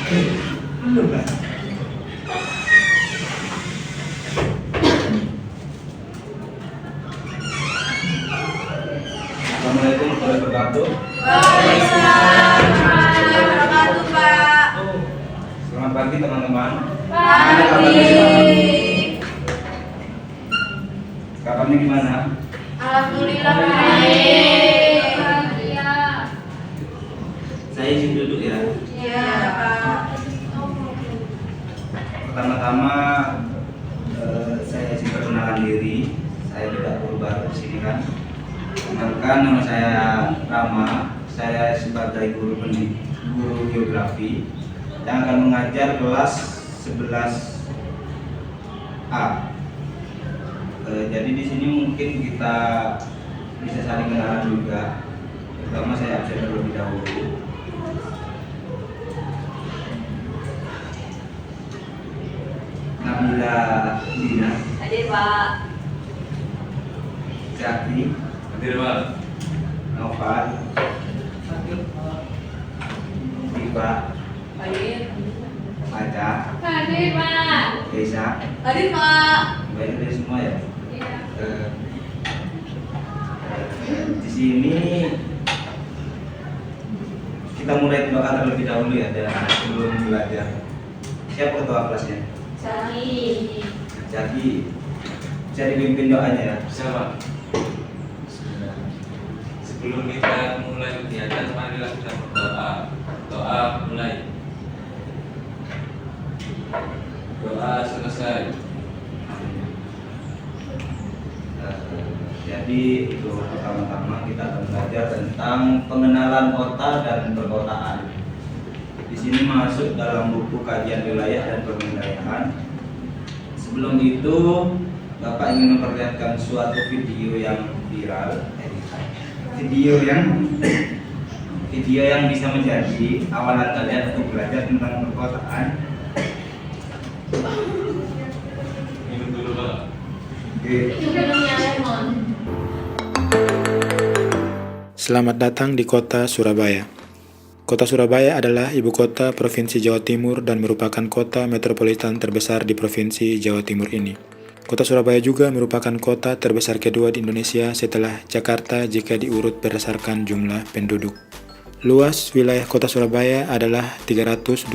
Belum lah. Assalamualaikum warahmatullahi wabarakatuh. Waalaikumsalam warahmatullahi wabarakatuh, Pak. Selamat pagi teman-teman. Pagi. Kabarnya gimana? Alhamdulillah baik. Saya izin duduk ya. Iya, Pak. Pertama-tama saya izin perkenalan diri. Saya tidak baru di sini kan. Kenalkan, nama saya Rama. Saya sebagai guru geografi yang akan mengajar kelas 11A. Jadi di sini mungkin kita bisa saling kenalan juga. Pertama saya absen terlebih dahulu. Nabila Dina. Hadir, Pak. Jati. Hadir, Pak. Noval. Diva. Hadir. Aca. Hadir, Pak. Desa. Hadir, Pak. Baik dari semua ya. Iya. Di sini kita mulai doa terlebih dahulu ya sebelum belajar. Siapa ketua kelasnya? Sari. Jadi bisa dipimpin doanya ya. Bisa, Pak. Sebelum kita mulai kegiatan, marilah kita berdoa. Doa mulai. Doa selesai. Jadi itu pertama-tama kita akan belajar tentang pengenalan kota dan perkotaan. Di sini masuk dalam buku kajian wilayah dan pemindaian. Sebelum itu, Bapak ingin memperlihatkan suatu video yang viral, video yang bisa menjadi awalan kalian untuk belajar tentang perkotaan. Minum dulu, Pak. Oke. Minumnya lemon. Selamat datang di kota Surabaya. Kota Surabaya adalah ibu kota Provinsi Jawa Timur dan merupakan kota metropolitan terbesar di Provinsi Jawa Timur ini. Kota Surabaya juga merupakan kota terbesar kedua di Indonesia setelah Jakarta jika diurut berdasarkan jumlah penduduk. Luas wilayah kota Surabaya adalah 326,81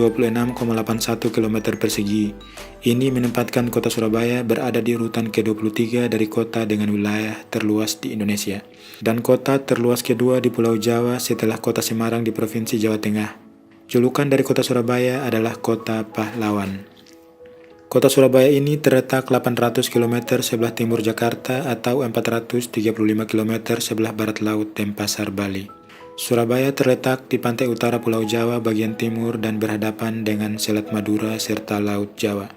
km persegi. Ini menempatkan kota Surabaya berada di urutan ke-23 dari kota dengan wilayah terluas di Indonesia, dan kota terluas kedua di Pulau Jawa setelah kota Semarang di Provinsi Jawa Tengah. Julukan dari kota Surabaya adalah Kota Pahlawan. Kota Surabaya ini terletak 800 km sebelah timur Jakarta atau 435 km sebelah barat laut Denpasar, Bali. Surabaya terletak di pantai utara Pulau Jawa bagian timur dan berhadapan dengan Selat Madura serta Laut Jawa.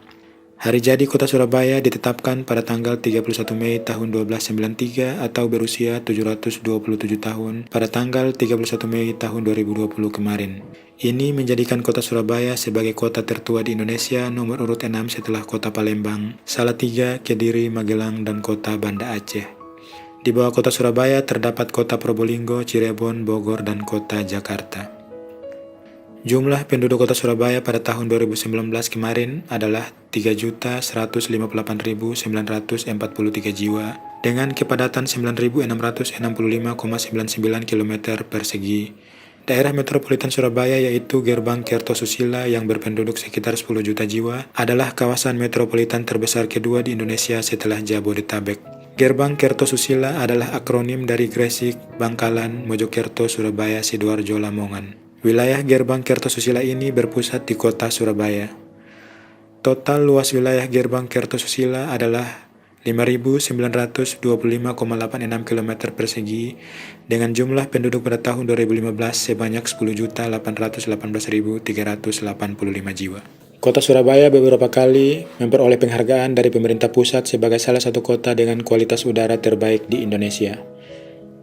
Hari jadi kota Surabaya ditetapkan pada tanggal 31 Mei tahun 1293 atau berusia 727 tahun pada tanggal 31 Mei tahun 2020 kemarin. Ini menjadikan kota Surabaya sebagai kota tertua di Indonesia nomor urut 6 setelah kota Palembang, Salatiga, Kediri, Magelang, dan kota Banda Aceh. Di bawah kota Surabaya terdapat kota Probolinggo, Cirebon, Bogor, dan kota Jakarta. Jumlah penduduk kota Surabaya pada tahun 2019 kemarin adalah 3.158.943 jiwa dengan kepadatan 9.665,99 km persegi. Daerah metropolitan Surabaya yaitu Gerbang Kertosusila yang berpenduduk sekitar 10 juta jiwa adalah kawasan metropolitan terbesar kedua di Indonesia setelah Jabodetabek. Gerbang Kertosusila adalah akronim dari Gresik, Bangkalan, Mojokerto, Surabaya, Sidoarjo, Lamongan. Wilayah Gerbang Kertosusila ini berpusat di kota Surabaya. Total luas wilayah Gerbang Kertosusila adalah 5.925,86 km persegi dengan jumlah penduduk pada tahun 2015 sebanyak 10.818.385 jiwa. Kota Surabaya beberapa kali memperoleh penghargaan dari pemerintah pusat sebagai salah satu kota dengan kualitas udara terbaik di Indonesia.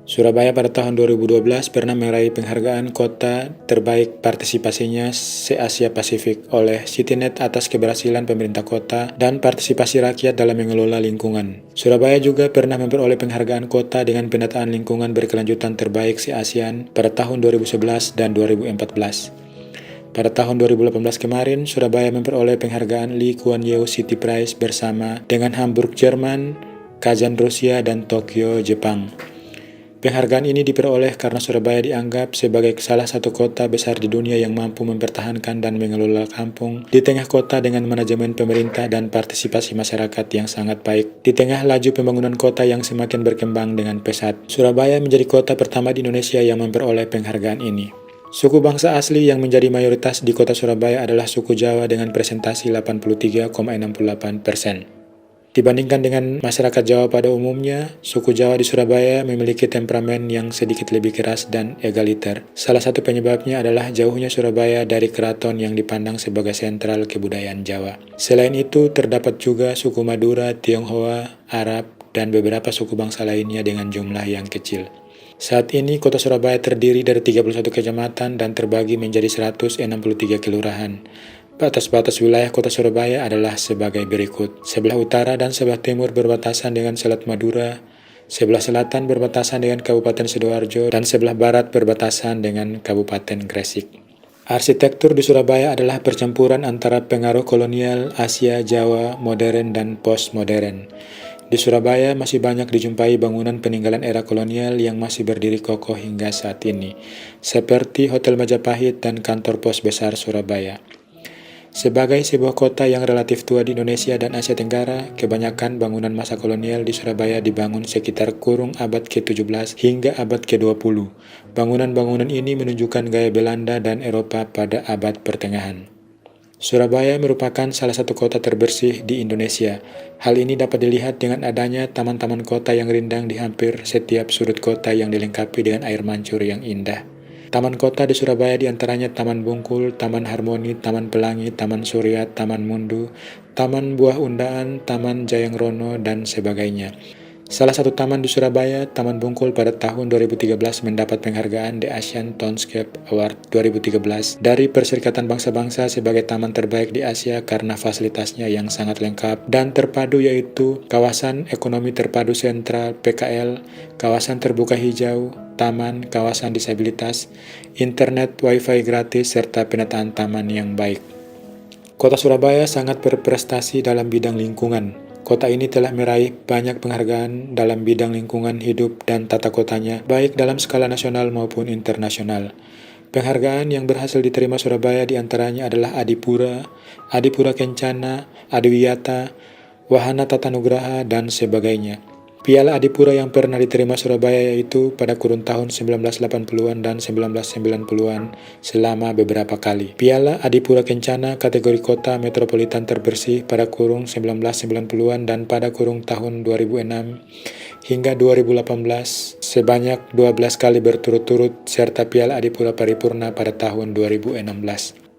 Surabaya pada tahun 2012 pernah meraih penghargaan kota terbaik partisipasinya se-Asia Pasifik oleh CityNet atas keberhasilan pemerintah kota dan partisipasi rakyat dalam mengelola lingkungan. Surabaya juga pernah memperoleh penghargaan kota dengan penataan lingkungan berkelanjutan terbaik se-ASEAN pada tahun 2011 dan 2014. Pada tahun 2018 kemarin, Surabaya memperoleh penghargaan Lee Kuan Yew City Prize bersama dengan Hamburg, Jerman, Kazan, Rusia, dan Tokyo, Jepang. Penghargaan ini diperoleh karena Surabaya dianggap sebagai salah satu kota besar di dunia yang mampu mempertahankan dan mengelola kampung di tengah kota dengan manajemen pemerintah dan partisipasi masyarakat yang sangat baik. Di tengah laju pembangunan kota yang semakin berkembang dengan pesat, Surabaya menjadi kota pertama di Indonesia yang memperoleh penghargaan ini. Suku bangsa asli yang menjadi mayoritas di kota Surabaya adalah suku Jawa dengan presentasi 83,68%. Dibandingkan dengan masyarakat Jawa pada umumnya, suku Jawa di Surabaya memiliki temperamen yang sedikit lebih keras dan egaliter. Salah satu penyebabnya adalah jauhnya Surabaya dari keraton yang dipandang sebagai sentral kebudayaan Jawa. Selain itu, terdapat juga suku Madura, Tionghoa, Arab, dan beberapa suku bangsa lainnya dengan jumlah yang kecil. Saat ini, kota Surabaya terdiri dari 31 kecamatan dan terbagi menjadi 163 kelurahan. Batas-batas wilayah kota Surabaya adalah sebagai berikut. Sebelah utara dan sebelah timur berbatasan dengan Selat Madura, sebelah selatan berbatasan dengan Kabupaten Sidoarjo, dan sebelah barat berbatasan dengan Kabupaten Gresik. Arsitektur di Surabaya adalah percampuran antara pengaruh kolonial, Asia, Jawa, modern, dan postmodern. Di Surabaya masih banyak dijumpai bangunan peninggalan era kolonial yang masih berdiri kokoh hingga saat ini, seperti Hotel Majapahit dan kantor pos besar Surabaya. Sebagai sebuah kota yang relatif tua di Indonesia dan Asia Tenggara, kebanyakan bangunan masa kolonial di Surabaya dibangun sekitar kurung abad ke-17 hingga abad ke-20. Bangunan-bangunan ini menunjukkan gaya Belanda dan Eropa pada abad pertengahan. Surabaya merupakan salah satu kota terbersih di Indonesia. Hal ini dapat dilihat dengan adanya taman-taman kota yang rindang di hampir setiap sudut kota yang dilengkapi dengan air mancur yang indah. Taman kota di Surabaya diantaranya Taman Bungkul, Taman Harmoni, Taman Pelangi, Taman Surya, Taman Mundu, Taman Buah Undaan, Taman Jayangrono, dan sebagainya. Salah satu taman di Surabaya, Taman Bungkul, pada tahun 2013 mendapat penghargaan The Asian Townscape Award 2013 dari Perserikatan Bangsa-Bangsa sebagai taman terbaik di Asia karena fasilitasnya yang sangat lengkap dan terpadu, yaitu Kawasan Ekonomi Terpadu Sentral (PKL), Kawasan Terbuka Hijau, Taman, Kawasan Disabilitas, Internet, Wi-Fi gratis, serta penataan taman yang baik. Kota Surabaya sangat berprestasi dalam bidang lingkungan. Kota ini telah meraih banyak penghargaan dalam bidang lingkungan hidup dan tata kotanya, baik dalam skala nasional maupun internasional. Penghargaan yang berhasil diterima Surabaya diantaranya adalah Adipura, Adipura Kencana, Adiwiyata, Wahana Tatanugraha, dan sebagainya. Piala Adipura yang pernah diterima Surabaya yaitu pada kurun tahun 1980-an dan 1990-an selama beberapa kali. Piala Adipura Kencana kategori kota metropolitan terbersih pada kurun 1990-an dan pada kurun tahun 2006 hingga 2018 sebanyak 12 kali berturut-turut, serta Piala Adipura Paripurna pada tahun 2016.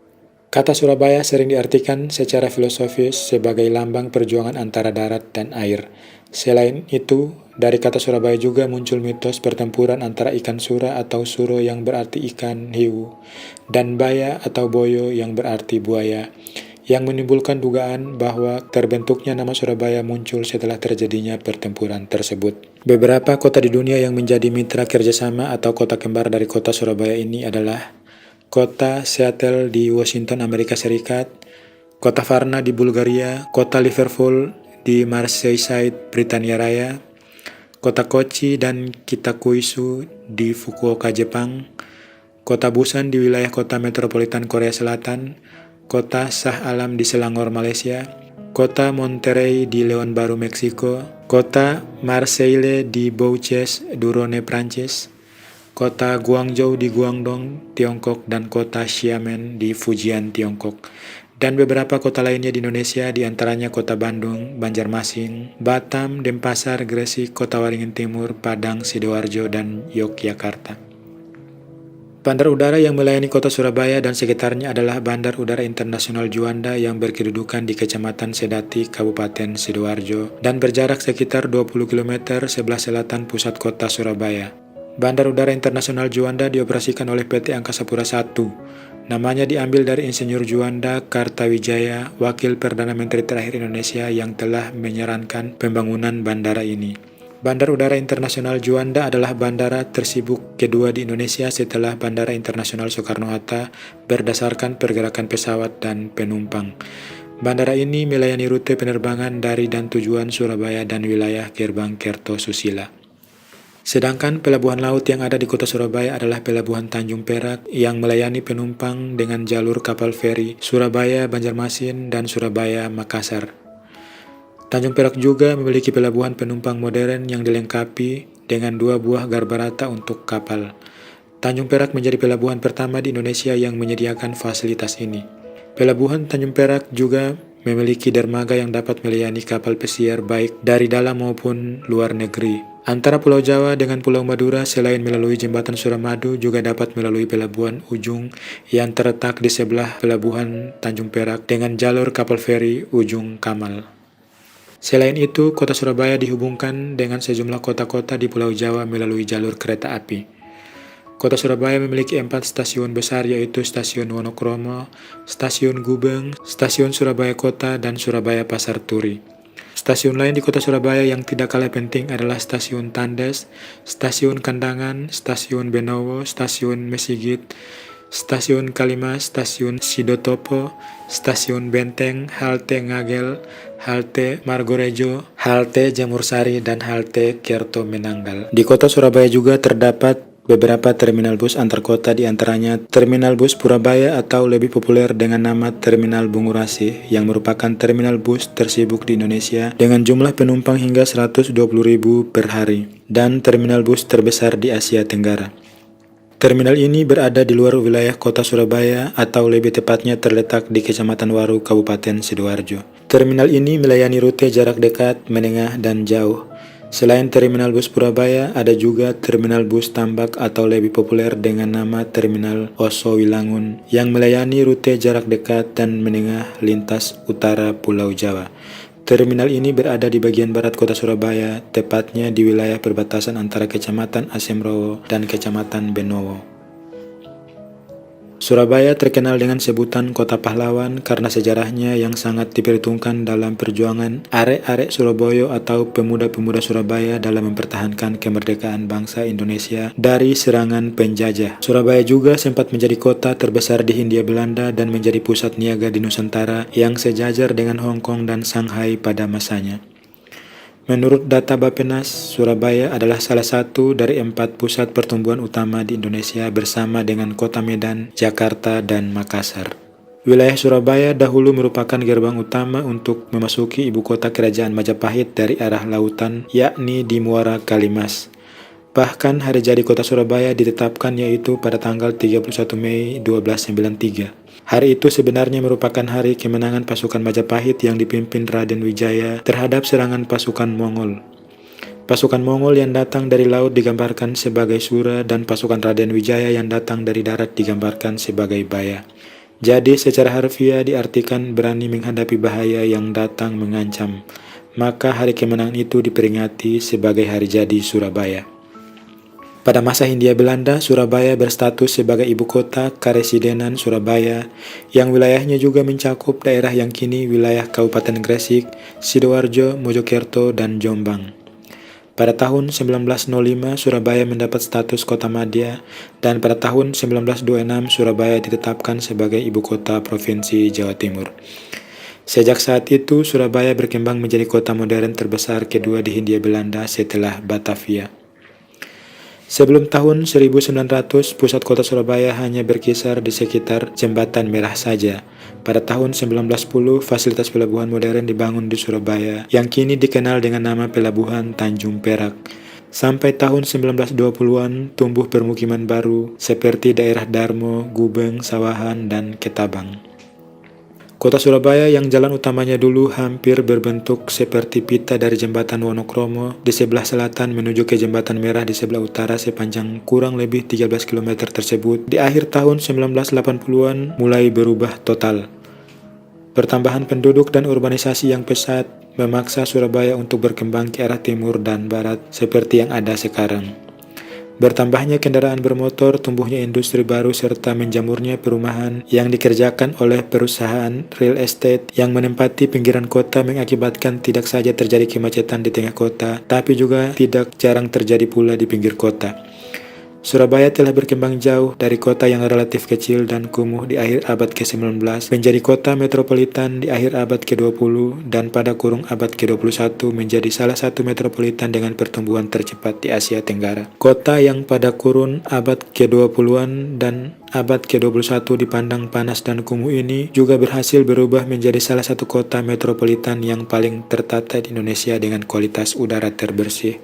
Kata Surabaya sering diartikan secara filosofis sebagai lambang perjuangan antara darat dan air. Selain itu, dari kata Surabaya juga muncul mitos pertempuran antara ikan sura atau suro yang berarti ikan hiu, dan baya atau boyo yang berarti buaya, yang menimbulkan dugaan bahwa terbentuknya nama Surabaya muncul setelah terjadinya pertempuran tersebut. Beberapa kota di dunia yang menjadi mitra kerjasama atau kota kembar dari kota Surabaya ini adalah kota Seattle di Washington, Amerika Serikat, kota Varna di Bulgaria, kota Liverpool di Merseyside, Britania Raya, kota Kochi dan Kitakyushu di Fukuoka, Jepang, kota Busan di wilayah kota metropolitan Korea Selatan, kota Shah Alam di Selangor, Malaysia, kota Monterrey di Leon Baru, Meksiko, kota Marseille di Bouches du Rhône, Prancis, kota Guangzhou di Guangdong, Tiongkok, dan kota Xiamen di Fujian, Tiongkok, dan beberapa kota lainnya di Indonesia, diantaranya kota Bandung, Banjarmasin, Batam, Denpasar, Gresik, kota Waringin Timur, Padang, Sidoarjo, dan Yogyakarta. Bandar udara yang melayani kota Surabaya dan sekitarnya adalah Bandar Udara Internasional Juanda yang berkedudukan di Kecamatan Sedati, Kabupaten Sidoarjo, dan berjarak sekitar 20 km sebelah selatan pusat kota Surabaya. Bandar Udara Internasional Juanda dioperasikan oleh PT Angkasa Pura I. Namanya diambil dari Insinyur Juanda Kartawijaya, wakil Perdana Menteri terakhir Indonesia yang telah menyarankan pembangunan bandara ini. Bandar Udara Internasional Juanda adalah bandara tersibuk kedua di Indonesia setelah Bandara Internasional Soekarno-Hatta berdasarkan pergerakan pesawat dan penumpang. Bandara ini melayani rute penerbangan dari dan tujuan Surabaya dan wilayah Gerbang Kertosusila. Sedangkan pelabuhan laut yang ada di kota Surabaya adalah Pelabuhan Tanjung Perak yang melayani penumpang dengan jalur kapal feri Surabaya, Banjarmasin, dan Surabaya, Makassar. Tanjung Perak juga memiliki pelabuhan penumpang modern yang dilengkapi dengan 2 buah garbarata untuk kapal. Tanjung Perak menjadi pelabuhan pertama di Indonesia yang menyediakan fasilitas ini. Pelabuhan Tanjung Perak juga memiliki dermaga yang dapat melayani kapal pesiar baik dari dalam maupun luar negeri. Antara Pulau Jawa dengan Pulau Madura selain melalui jembatan Suramadu juga dapat melalui pelabuhan Ujung yang terletak di sebelah pelabuhan Tanjung Perak dengan jalur kapal feri Ujung Kamal. Selain itu, kota Surabaya dihubungkan dengan sejumlah kota-kota di Pulau Jawa melalui jalur kereta api. Kota Surabaya memiliki 4 stasiun besar yaitu Stasiun Wonokromo, Stasiun Gubeng, Stasiun Surabaya Kota, dan Surabaya Pasar Turi. Stasiun lain di kota Surabaya yang tidak kalah penting adalah Stasiun Tandes, Stasiun Kandangan, Stasiun Benowo, Stasiun Mesigit, Stasiun Kalimas, Stasiun Sidotopo, Stasiun Benteng, Halte Ngagel, Halte Margorejo, Halte Jamursari, dan Halte Kerto Menanggal. Di kota Surabaya juga terdapat beberapa terminal bus antar kota, di antaranya Terminal Bus Purabaya atau lebih populer dengan nama Terminal Bungurasi yang merupakan terminal bus tersibuk di Indonesia dengan jumlah penumpang hingga 120.000 per hari dan terminal bus terbesar di Asia Tenggara. Terminal ini berada di luar wilayah kota Surabaya atau lebih tepatnya terletak di Kecamatan Waru, Kabupaten Sidoarjo. Terminal ini melayani rute jarak dekat, menengah, dan jauh. Selain Terminal Bus Purabaya, ada juga Terminal Bus Tambak atau lebih populer dengan nama Terminal Oso Wilangun yang melayani rute jarak dekat dan menengah lintas utara Pulau Jawa. Terminal ini berada di bagian barat kota Surabaya, tepatnya di wilayah perbatasan antara Kecamatan Asemrowo dan Kecamatan Benowo. Surabaya terkenal dengan sebutan Kota Pahlawan karena sejarahnya yang sangat diperhitungkan dalam perjuangan arek-arek Surabaya atau pemuda-pemuda Surabaya dalam mempertahankan kemerdekaan bangsa Indonesia dari serangan penjajah. Surabaya juga sempat menjadi kota terbesar di Hindia Belanda dan menjadi pusat niaga di Nusantara yang sejajar dengan Hong Kong dan Shanghai pada masanya. Menurut data Bappenas, Surabaya adalah salah satu dari 4 pusat pertumbuhan utama di Indonesia bersama dengan kota Medan, Jakarta, dan Makassar. Wilayah Surabaya dahulu merupakan gerbang utama untuk memasuki ibu kota kerajaan Majapahit dari arah lautan, yakni di Muara Kalimas. Bahkan hari jadi kota Surabaya ditetapkan yaitu pada tanggal 31 Mei 1293. Hari itu sebenarnya merupakan hari kemenangan pasukan Majapahit yang dipimpin Raden Wijaya terhadap serangan pasukan Mongol. Pasukan Mongol yang datang dari laut digambarkan sebagai Sura dan pasukan Raden Wijaya yang datang dari darat digambarkan sebagai Baya. Jadi secara harfiah diartikan berani menghadapi bahaya yang datang mengancam. Maka hari kemenangan itu diperingati sebagai hari jadi Surabaya. Pada masa Hindia Belanda, Surabaya berstatus sebagai ibu kota Karesidenan Surabaya, yang wilayahnya juga mencakup daerah yang kini wilayah Kabupaten Gresik, Sidoarjo, Mojokerto, dan Jombang. Pada tahun 1905, Surabaya mendapat status kota madya, dan pada tahun 1926, Surabaya ditetapkan sebagai ibu kota Provinsi Jawa Timur. Sejak saat itu, Surabaya berkembang menjadi kota modern terbesar kedua di Hindia Belanda setelah Batavia. Sebelum tahun 1900, pusat kota Surabaya hanya berkisar di sekitar Jembatan Merah saja. Pada tahun 1910, fasilitas pelabuhan modern dibangun di Surabaya, yang kini dikenal dengan nama Pelabuhan Tanjung Perak. Sampai tahun 1920-an, tumbuh permukiman baru seperti daerah Darmo, Gubeng, Sawahan, dan Ketabang. Kota Surabaya yang jalan utamanya dulu hampir berbentuk seperti pita dari jembatan Wonokromo di sebelah selatan menuju ke jembatan Merah di sebelah utara sepanjang kurang lebih 13 km tersebut di akhir tahun 1980-an mulai berubah total. Pertambahan penduduk dan urbanisasi yang pesat memaksa Surabaya untuk berkembang ke arah timur dan barat seperti yang ada sekarang. Bertambahnya kendaraan bermotor, tumbuhnya industri baru, serta menjamurnya perumahan yang dikerjakan oleh perusahaan real estate yang menempati pinggiran kota mengakibatkan tidak saja terjadi kemacetan di tengah kota, tapi juga tidak jarang terjadi pula di pinggir kota. Surabaya telah berkembang jauh dari kota yang relatif kecil dan kumuh di akhir abad ke-19 menjadi kota metropolitan di akhir abad ke-20 dan pada kurung abad ke-21 menjadi salah satu metropolitan dengan pertumbuhan tercepat di Asia Tenggara. Kota yang pada kurun abad ke-20-an dan abad ke-21 dipandang panas dan kumuh ini juga berhasil berubah menjadi salah satu kota metropolitan yang paling tertata di Indonesia dengan kualitas udara terbersih.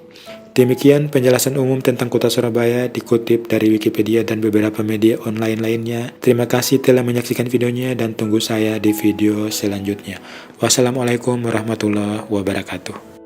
Demikian penjelasan umum tentang kota Surabaya dikutip dari Wikipedia dan beberapa media online lainnya. Terima kasih telah menyaksikan videonya dan tunggu saya di video selanjutnya. Wassalamualaikum warahmatullahi wabarakatuh.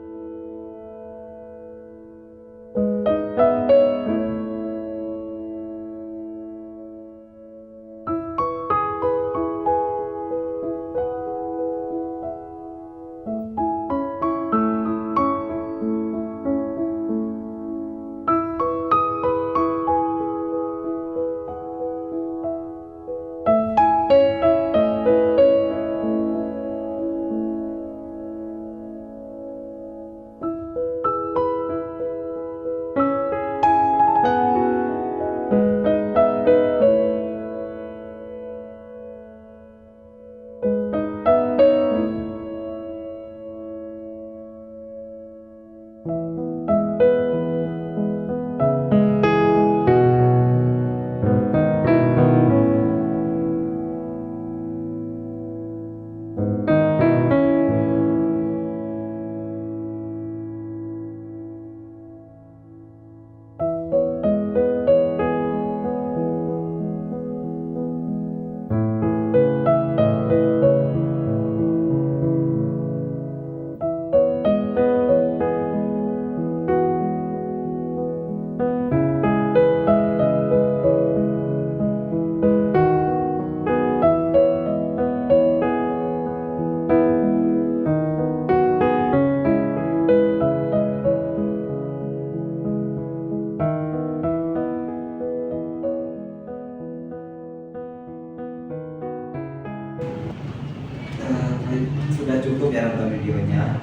Sudah cukup ya nonton videonya.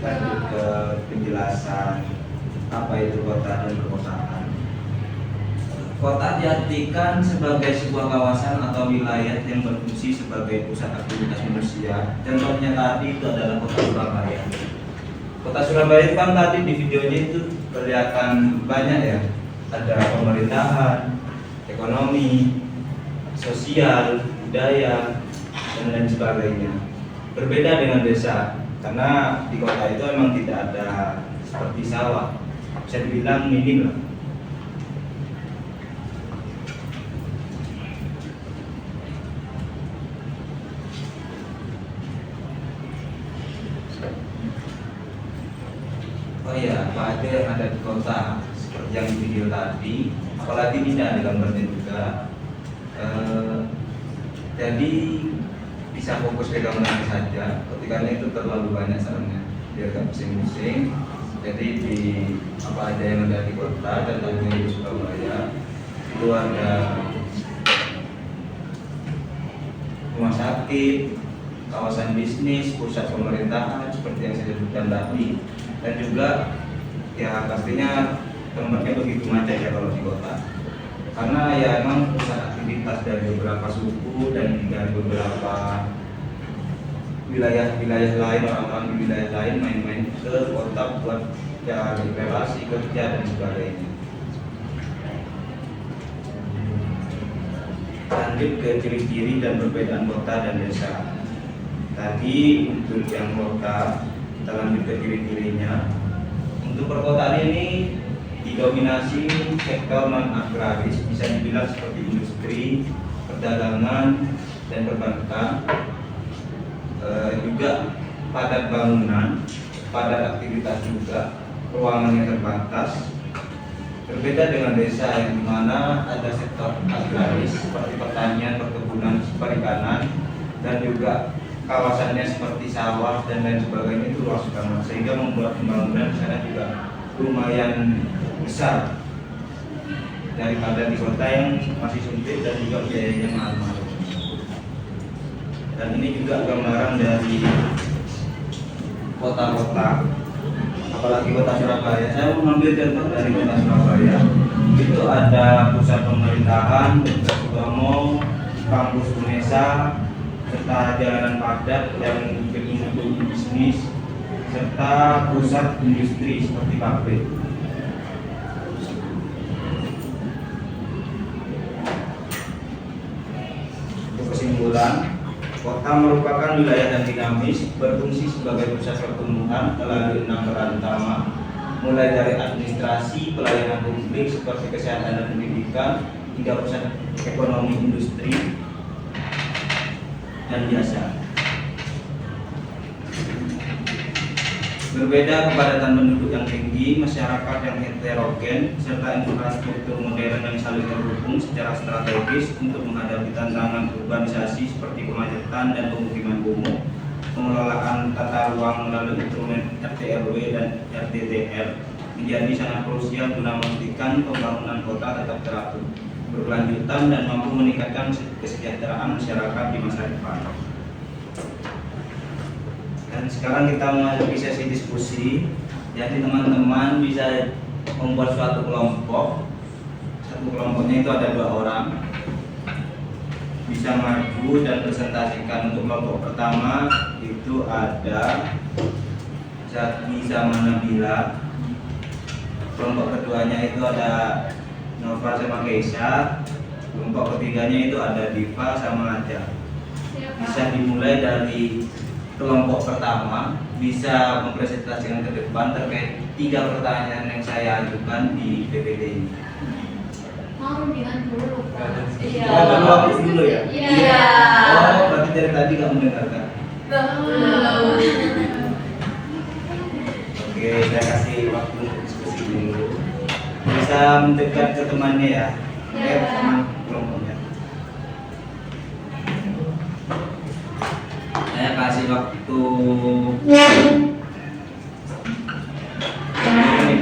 Lanjut ke penjelasan apa itu kota dan perkotaan. Kota diartikan sebagai sebuah kawasan atau wilayah yang berfungsi sebagai pusat aktivitas manusia. Contohnya tadi itu adalah kota Surabaya. Kota Surabaya itu kan tadi di videonya itu kelihatan banyak ya. Ada pemerintahan, ekonomi, sosial, budaya, dan lain sebagainya. Berbeda dengan desa, karena di kota itu memang tidak ada seperti sawah, bisa dibilang minim lah. Oh iya, apa aja yang ada di kota seperti yang di video tadi, apalagi tidak ada gambarnya juga. Jadi bisa fokus ke gambarnya saja, ketika itu terlalu banyak sarannya biar gak pusing-pusing. Jadi di apa aja yang ada di kota dan tentunya di Surabaya itu ada rumah sakit, kawasan bisnis, pusat pemerintahan seperti yang saya sebutkan tadi, dan juga ya pastinya tempatnya begitu macet ya kalau di kota, karena ya emang pusat aktivitas dari beberapa suku dan dari beberapa wilayah lain, orang-orang di wilayah lain main-main ke kota buat ya relasi kerja dan sebagainya. Lanjut ke ciri-ciri dan perbedaan kota dan desa. Tadi untuk yang kota kita lanjut ke ciri-cirinya. Untuk perkotaan ini didominasi sektor non-agraris, bisa dibilang seperti industri, perdagangan, dan perbankan. Juga padat bangunan, padat aktivitas juga, ruangannya terbatas. Berbeda dengan desa yang dimana ada sektor agraris seperti pertanian, perkebunan, perikanan, dan juga kawasannya seperti sawah dan lain sebagainya itu luas banget, sehingga membuat pembangunan di sana juga lumayan besar. daripada di kota yang masih sempit dan juga biayanya mahal-mahal. Dan ini juga gambaran dari kota-kota, apalagi kota Surabaya. Saya mengambil contoh dari kota Surabaya. Itu ada pusat pemerintahan, juga mall, kampus UNESA, serta jalanan padat yang berbentuk bisnis, serta pusat industri seperti pabrik. Untuk kesimpulan, kota merupakan wilayah yang dinamis, berfungsi sebagai pusat pertumbuhan melalui 6 peran utama, mulai dari administrasi, pelayanan publik seperti kesehatan dan pendidikan, hingga pusat ekonomi, industri, dan jasa. Berbeda kepadatan penduduk yang tinggi, masyarakat yang heterogen, serta infrastruktur modern yang saling terhubung secara strategis untuk menghadapi tantangan urbanisasi seperti kemacetan dan pemukiman kumuh, pengelolaan tata ruang melalui instrumen RT/RW dan RDTR menjadi sangat krusial guna memastikan pembangunan kota tetap teratur, berkelanjutan, dan mampu meningkatkan kesejahteraan masyarakat di masa depan. Dan sekarang kita memasuki sesi diskusi. Jadi teman-teman bisa membuat suatu kelompok. Satu kelompoknya itu ada 2 orang. Bisa maju dan presentasikan. Untuk kelompok pertama itu ada Zaki sama Nabila. Kelompok keduanya itu ada Nova sama Keisha. Kelompok ketiganya itu ada Diva sama Aja. Bisa dimulai dari kelompok pertama, bisa mempresentasikan ke depan terkait 3 pertanyaan yang saya ajukan di PPT ini. Mau dengan dulu. Iya. Oh, baru aku dulu ya? Iya. Oh, berarti dari tadi nggak mendengarkan. Belum. Oke, saya kasih waktu untuk diskusi dulu. Bisa mendekat ke temannya ya. Teman kelompoknya. Saya kasih waktu 5 menit.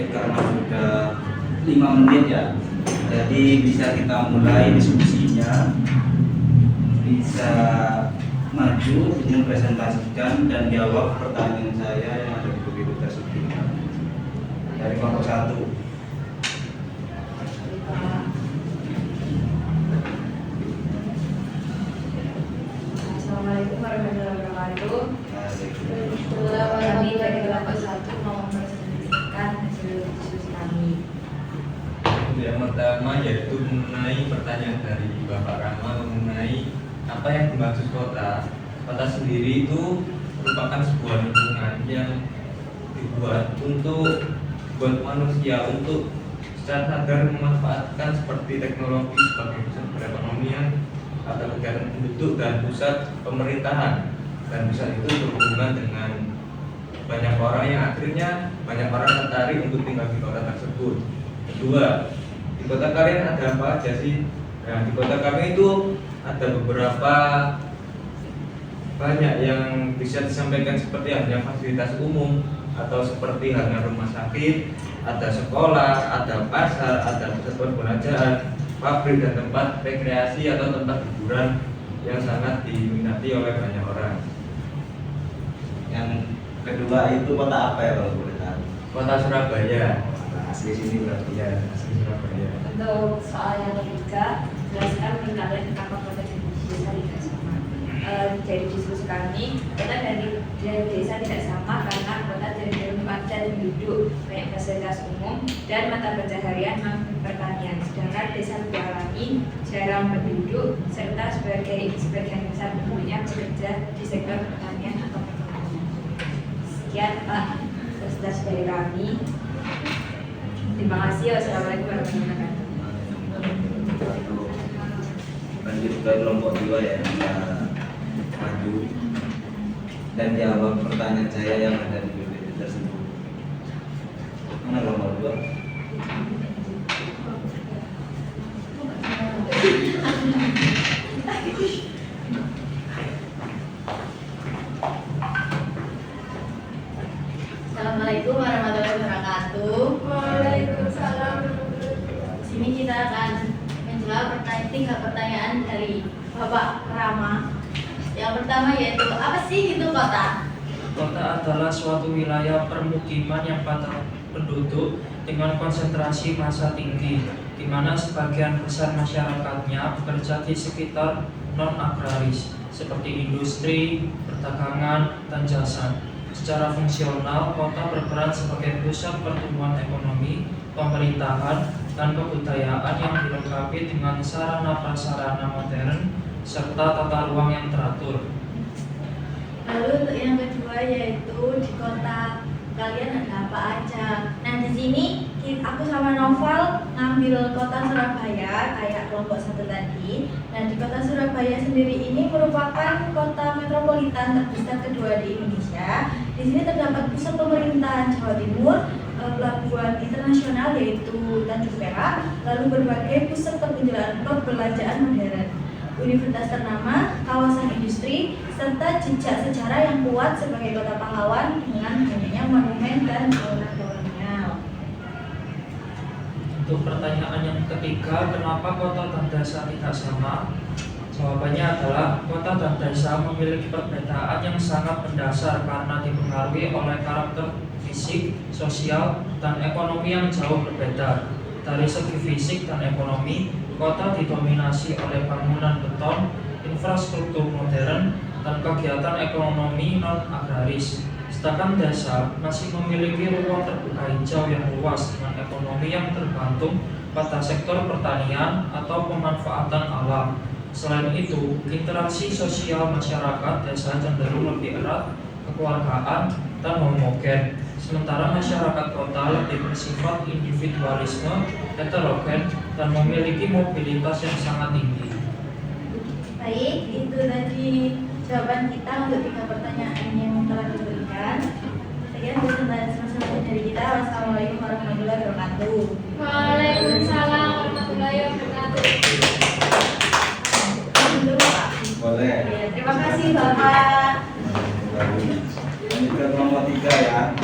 karena sudah 5 menit ya, jadi bisa kita mulai diskusinya, bisa maju ingin presentasikan dan jawab pertanyaan saya yang ada di buku tersebut dari kelompok 1. Assalamualaikum warahmatullahi wabarakatuh. Kami dari kelompok 1 mau mempresentasikan hasil diskusi kami. Yang pertama yaitu mengenai pertanyaan dari Bapak Rama mengenai apa yang dimaksud kota. Kota sendiri itu merupakan sebuah lingkungan yang dibuat buat manusia untuk secara sadar memanfaatkan seperti teknologi sebagai pusat perekonomian atau kegiatan penduduk dan pusat pemerintahan, dan pusat itu berhubungan dengan banyak orang yang akhirnya banyak orang tertarik untuk tinggal di kota tersebut. Kedua, di kota kalian ada apa aja sih? Nah, di kota kami itu ada beberapa banyak yang bisa disampaikan seperti halnya fasilitas umum atau seperti halnya rumah sakit, ada sekolah, ada pasar, ada pusat perbelanjaan, pabrik dan tempat rekreasi atau tempat hiburan yang sangat diminati oleh banyak orang. Yang kedua itu kota apa ya kalau boleh tahu? Kota Surabaya. Asli sini berarti ya. Asli Surabaya. Untuk soal yang ketiga, jelaskan peringkatan kenapa kota dan desa tidak sama. Dari diskusi kami, kota dan desa tidak sama karena kota cenderung padat penduduk, banyak fasilitas umum dan mata pencaharian non pertanian, sedangkan desa lebih alami, jarang penduduk, serta sebagian besar penduduknya bekerja di sektor pertanian atau perkebunan. Sekian Pak, presentasi dari kami. Terima kasih. Wassalamualaikum warahmatullahi wabarakatuh. Lanjut ke kelompok 2 ya, kita maju dan jawab pertanyaan saya yang ada di PPT tersebut. Mana kelompok 2? Assalamualaikum warahmatullahi wabarakatuh. Waalaikumsalam. Di sini kita akan menjawab 3 pertanyaan dari Bapak Rama. Yang pertama yaitu apa sih itu kota? Kota adalah suatu wilayah permukiman yang padat penduduk dengan konsentrasi massa tinggi, di mana sebagian besar masyarakatnya bekerja di sekitar non-agraris, seperti industri, perdagangan, dan jasa. Secara fungsional, kota berperan sebagai pusat pertumbuhan ekonomi, pemerintahan, dan kebudayaan yang dilengkapi dengan sarana-prasarana modern serta tata ruang yang teratur. Lalu untuk yang kedua yaitu di kota kalian ada apa aja? Nah di sini aku sama Noval ngambil kota Surabaya kayak kelompok 1 tadi. Nah di kota Surabaya sendiri ini merupakan kota metropolitan terbesar kedua di Indonesia. Di sini terdapat pusat pemerintahan Jawa Timur, pelabuhan internasional yaitu Tanjung Perak, lalu berbagai pusat perbelanjaan modern, universitas ternama, kawasan industri, serta jejak sejarah yang kuat sebagai kota pahlawan dengan banyaknya monumen dan bangunan kolonial. Untuk pertanyaan yang ketiga, kenapa kota dan desa tidak sama? Jawabannya adalah kota dan desa memiliki perbedaan yang sangat mendasar karena dipengaruhi oleh karakter fisik, sosial, dan ekonomi yang jauh berbeda. Dari segi fisik dan ekonomi, kota didominasi oleh bangunan beton, infrastruktur modern, dan kegiatan ekonomi non-agraris. Sedangkan desa masih memiliki ruang terbuka hijau yang luas dengan ekonomi yang tergantung pada sektor pertanian atau pemanfaatan alam. Selain itu, interaksi sosial masyarakat desa cenderung lebih erat, kekeluargaan, dan homogen. Sementara masyarakat kota lebih bersifat individualisme, heterogen, dan memiliki mobilitas yang sangat tinggi. Baik, itu tadi jawaban kita untuk 3 pertanyaan yang telah diberikan. Sekian presentasi dari kita. Wassalamualaikum warahmatullahi wabarakatuh. Waalaikumsalam warahmatullahi wabarakatuh. Boleh. Ya, terima kasih Bapak. Lanjut ke kelompok 3 ya.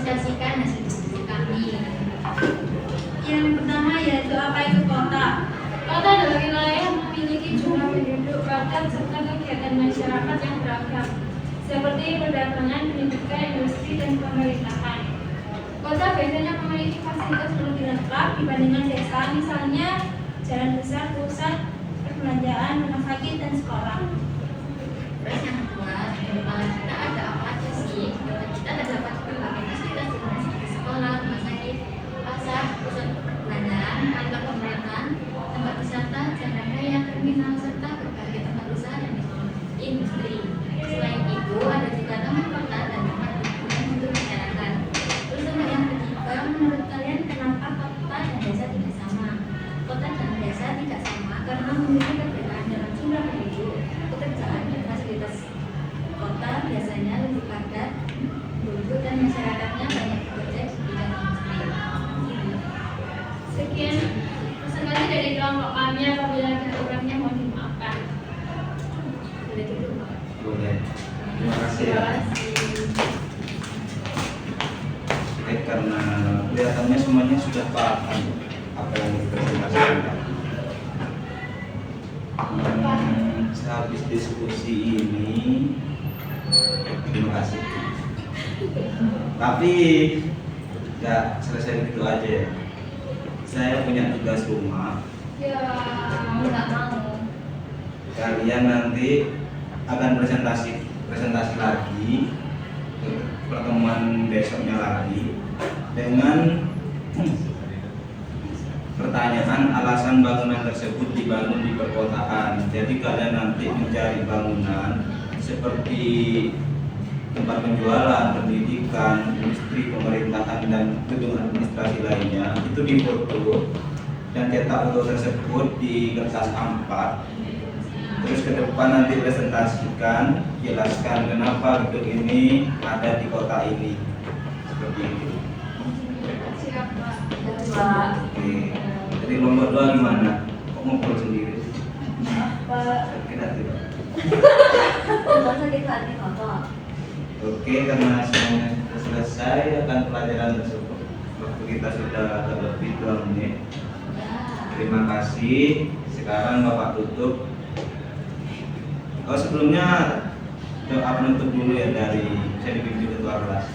mengimplementasikan hasil diskusi kami. Yang pertama yaitu apa itu kota? Kota adalah wilayah yang memiliki jumlah penduduk padat serta kegiatan masyarakat yang beragam, seperti perdagangan, pendidikan, industri, dan pemerintahan. Kota biasanya memiliki fasilitas lebih lengkap dibandingkan desa, misalnya jalan besar, pusat perbelanjaan, rumah sakit, dan sekolah. Terus yang kedua, kita ada apa aja sih? Kita terdapat berbagai fasilitas seperti sekolah, rumah sakit, pasar, pusat perbelanjaan, kantor pemerintahan, tempat wisata, jalan raya, terminal, serta berbagai tempat usaha dan industri. Selain itu, ada juga taman kota dan tempat hiburan untuk masyarakat. Terus yang ketiga, menurut kalian kenapa kota dan desa tidak sama? Kota dan desa tidak sama karena memiliki perbedaan dalam jumlah penduduk, pekerjaan, dan fasilitas. Kota biasanya lebih padat penduduk dan masyarakatnya banyak bekerja di bidang industri. Sekian presentasi dari kelompok kami. Apabila ada kurangnya mohon dimaafkan. Boleh dulu, Pak. Boleh. Terima kasih ya. Oke, karena kelihatannya semuanya sudah paham apa yang dipresentasikan. Sehabis diskusi ini, terima kasih. Tapi nggak selesai gitu aja ya. Saya punya tugas rumah. Ya, mau nggak mau. Kalian nanti akan presentasi lagi, pertemuan besoknya lagi dengan pertanyaan alasan bangunan tersebut dibangun di perkotaan. Jadi kalian nanti mencari bangunan seperti tempat penjualan, pendidikan, industri, pemerintahan, dan gedung administrasi lainnya itu difoto dan cetak foto tersebut di kertas A4. Terus ke depan nanti presentasikan, jelaskan kenapa gedung ini ada di kota ini. Seperti itu. Siap, Pak. Oke. Jadi lomba doa gimana? Kok ngobrol sendiri? Tidak. Oke, karena semuanya sudah selesai akan pelajaran tersebut. Waktu kita sudah lebih 2 menit. Terima kasih. Sekarang Bapak tutup. Oh, sebelumnya doa penutup dulu ya dari saya dipimpin ketua kelas.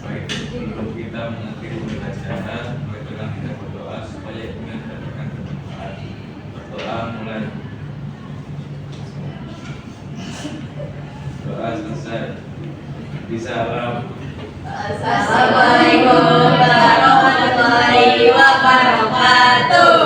Baik, untuk kita mengakhiri pembelajaran, marilah kita berdoa supaya dengan mendapatkan bermanfaat. Berdoa mulai. Doa selesai. Bisalam. Assalamualaikum warahmatullahi wabarakatuh.